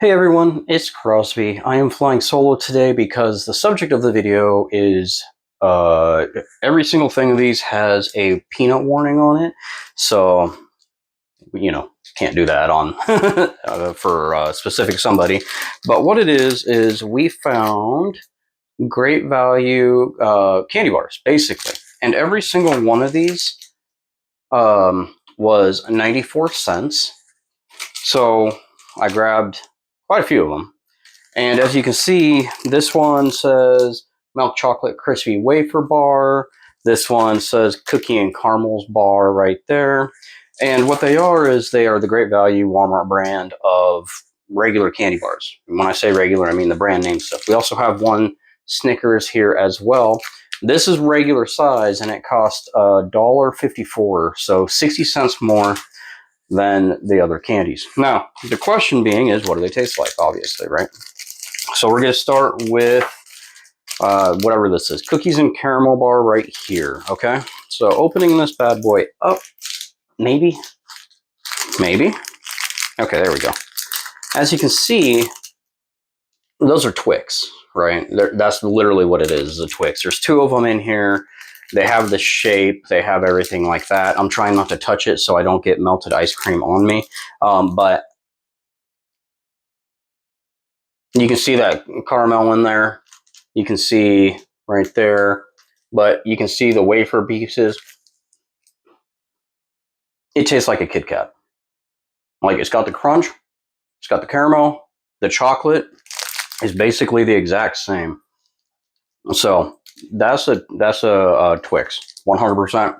Hey everyone, it's Crosby. I am flying solo today because the subject of the video is every single thing of these has a peanut warning on it. So, can't do that on for specific somebody. But what it is we found great value candy bars, basically. And every single one of these was 94 cents. So I grabbed quite a few of them. And as you can see, this one says milk chocolate crispy wafer bar. This one says cookie and caramels bar right there. And what they are is they are the Great Value Walmart brand of regular candy bars. And when I say regular, I mean the brand name stuff. We also have one Snickers here as well. This is regular size and it costs $1.54, so 60 cents more than the other candies. Now, the question being is, what do they taste like, obviously, right? So we're going to start with whatever this is, cookies and caramel bar right here, okay? So opening this bad boy up, maybe. Okay, there we go. As you can see, those are Twix, right? That's literally what it is a Twix. There's two of them in here. They have the shape, they have everything like that. I'm trying not to touch it so I don't get melted ice cream on me, but you can see that caramel in there. You can see right there, but you can see the wafer pieces. It tastes like a Kit Kat. Like, it's got the crunch, it's got the caramel, the chocolate is basically the exact same. So that's a Twix, 100%.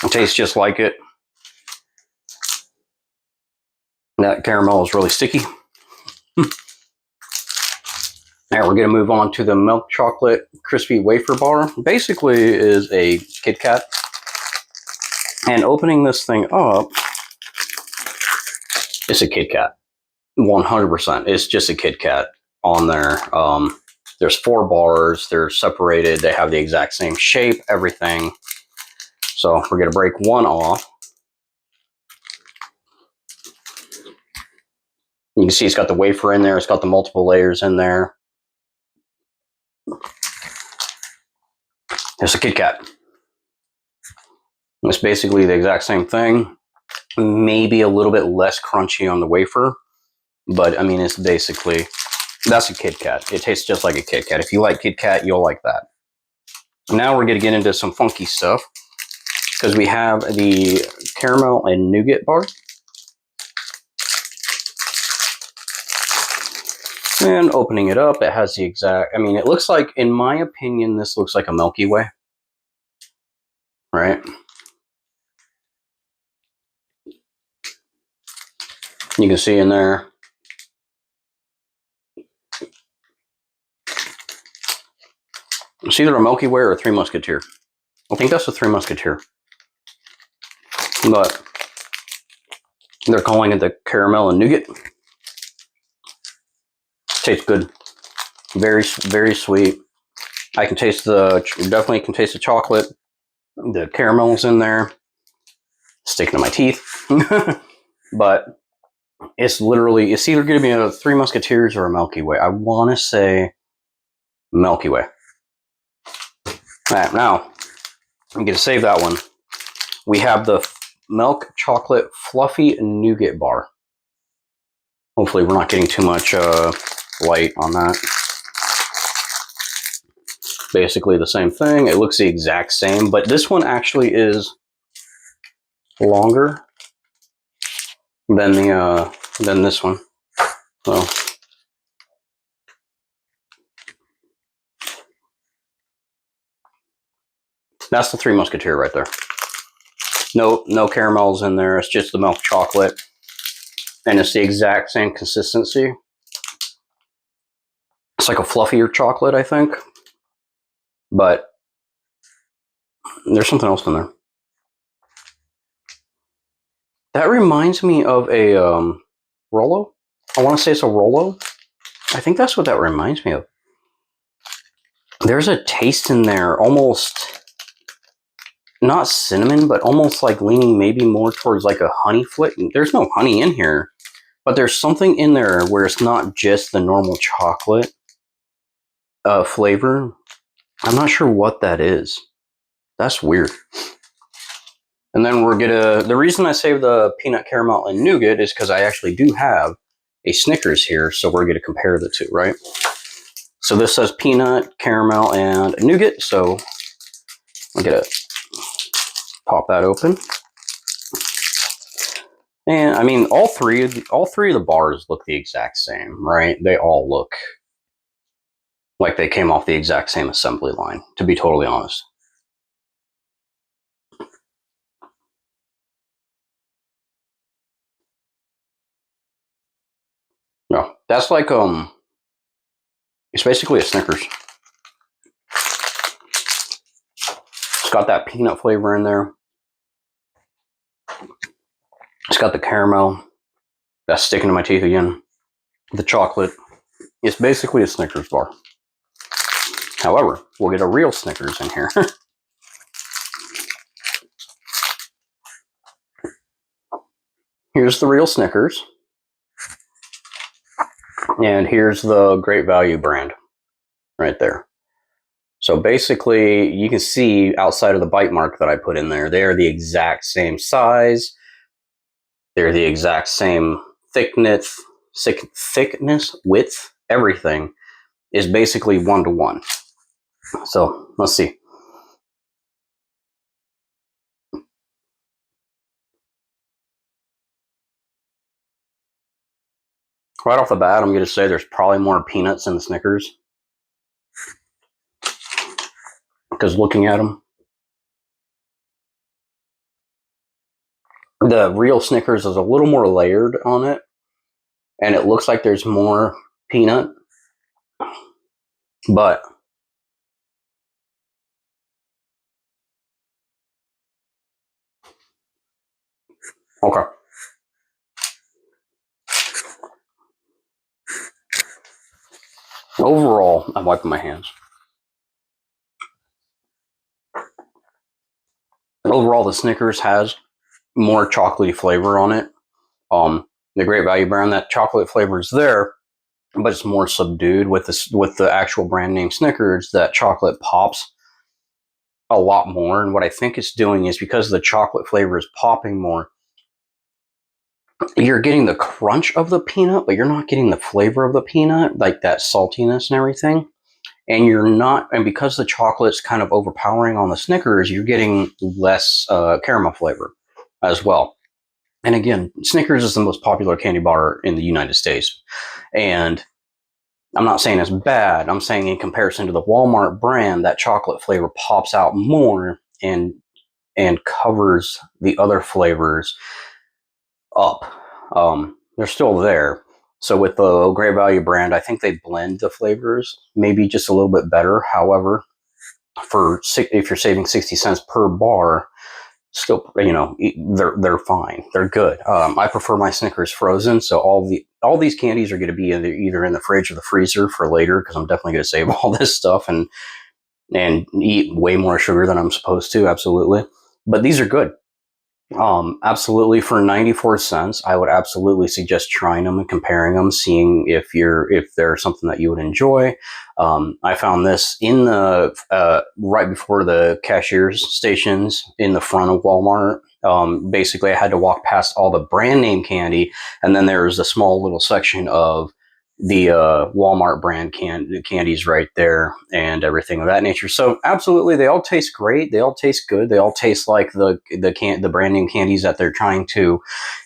It tastes just like it. That caramel is really sticky. Now we're going to move on to the milk chocolate crispy wafer bar. Basically is a Kit Kat. And opening this thing up, it's a Kit Kat. 100%. It's just a Kit Kat on there. There's 4 bars. They're separated. They have the exact same shape, everything. So we're going to break one off. You can see it's got the wafer in there. It's got the multiple layers in there. It's a Kit Kat. It's basically the exact same thing. Maybe a little bit less crunchy on the wafer. But, I mean, it's basically, that's a Kit Kat. It tastes just like a Kit Kat. If you like Kit Kat, you'll like that. Now we're going to get into some funky stuff, because we have the caramel and nougat bar. And opening it up, it has the exact, I mean, it looks like, in my opinion, this looks like a Milky Way. Right? You can see in there. It's either a Milky Way or a Three Musketeer. I think that's a Three Musketeer. But they're calling it the caramel and nougat. Tastes good. Very, very sweet. I can taste definitely can taste the chocolate. The caramel's in there. Sticking to my teeth. But it's literally, it's either going to be a Three Musketeers or a Milky Way. I want to say Milky Way. Alright, now, I'm going to save that one. We have the milk chocolate fluffy nougat bar. Hopefully we're not getting too much light on that. Basically the same thing. It looks the exact same, but this one actually is longer than this one. So that's the Three Musketeer right there. No caramels in there. It's just the milk chocolate, and it's the exact same consistency. It's like a fluffier chocolate, I think, but there's something else in there. That reminds me of a Rolo. I want to say it's a Rolo. I think that's what that reminds me of. There's a taste in there, almost not cinnamon, but almost like leaning maybe more towards like a honey flick. There's no honey in here, But there's something in there where it's not just the normal chocolate flavor. I'm not sure what that is. That's weird. And then we're gonna, the reason I saved the peanut caramel and nougat is because I actually do have a Snickers here, so we're gonna compare the two, right? So this says peanut, caramel, and nougat, so I'm gonna pop that open. And I mean, all three of the bars look the exact same, right? They all look like they came off the exact same assembly line, to be totally honest. No, that's like it's basically a Snickers. It's got that peanut flavor in there. It's got the caramel that's sticking to my teeth again. The chocolate. It's basically a Snickers bar. However, we'll get a real Snickers in here. Here's the real Snickers. And here's the Great Value brand right there. So basically, you can see outside of the bite mark that I put in there, they are the exact same size. They're the exact same thickness, width, everything is basically 1-to-1. So let's see. Right off the bat, I'm going to say there's probably more peanuts in the Snickers. Because looking at them, the real Snickers is a little more layered on it. And it looks like there's more peanut. But okay. Overall, I'm wiping my hands. Overall, the Snickers has more chocolatey flavor on it. The Great Value brand, that chocolate flavor is there, but it's more subdued. With the actual brand name Snickers, that chocolate pops a lot more. And what I think it's doing is because the chocolate flavor is popping more, you're getting the crunch of the peanut, but you're not getting the flavor of the peanut, like that saltiness and everything. And you're not, and because the chocolate's kind of overpowering on the Snickers, you're getting less caramel flavor as well. And again, Snickers is the most popular candy bar in the United States. And I'm not saying it's bad. I'm saying in comparison to the Walmart brand, that chocolate flavor pops out more and covers the other flavors up. They're still there. So with the Great Value brand, I think they blend the flavors maybe just a little bit better. However, if you're saving 60 cents per bar, still, you know, they're fine. They're good. I prefer my Snickers frozen, so all these candies are going to be either in the fridge or the freezer for later, because I'm definitely going to save all this stuff and eat way more sugar than I'm supposed to. Absolutely, but these are good. Absolutely, for 94 cents, I would absolutely suggest trying them and comparing them, seeing if they're something that you would enjoy. I found this in the right before the cashier's stations in the front of Walmart. Basically, I had to walk past all the brand name candy, and then there's a small little section of the Walmart brand candies right there and everything of that nature. So absolutely, they all taste great. They all taste good. They all taste like the brand name candies that they're trying to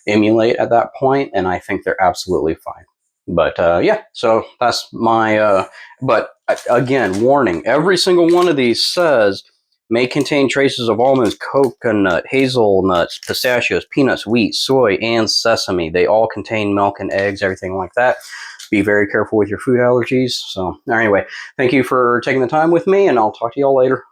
emulate at that point, and I think they're absolutely fine. But yeah, so that's my. But again, warning: every single one of these says may contain traces of almonds, coconut, hazelnuts, pistachios, peanuts, wheat, soy, and sesame. They all contain milk and eggs, everything like that. Be very careful with your food allergies. So anyway, thank you for taking the time with me, and I'll talk to you all later.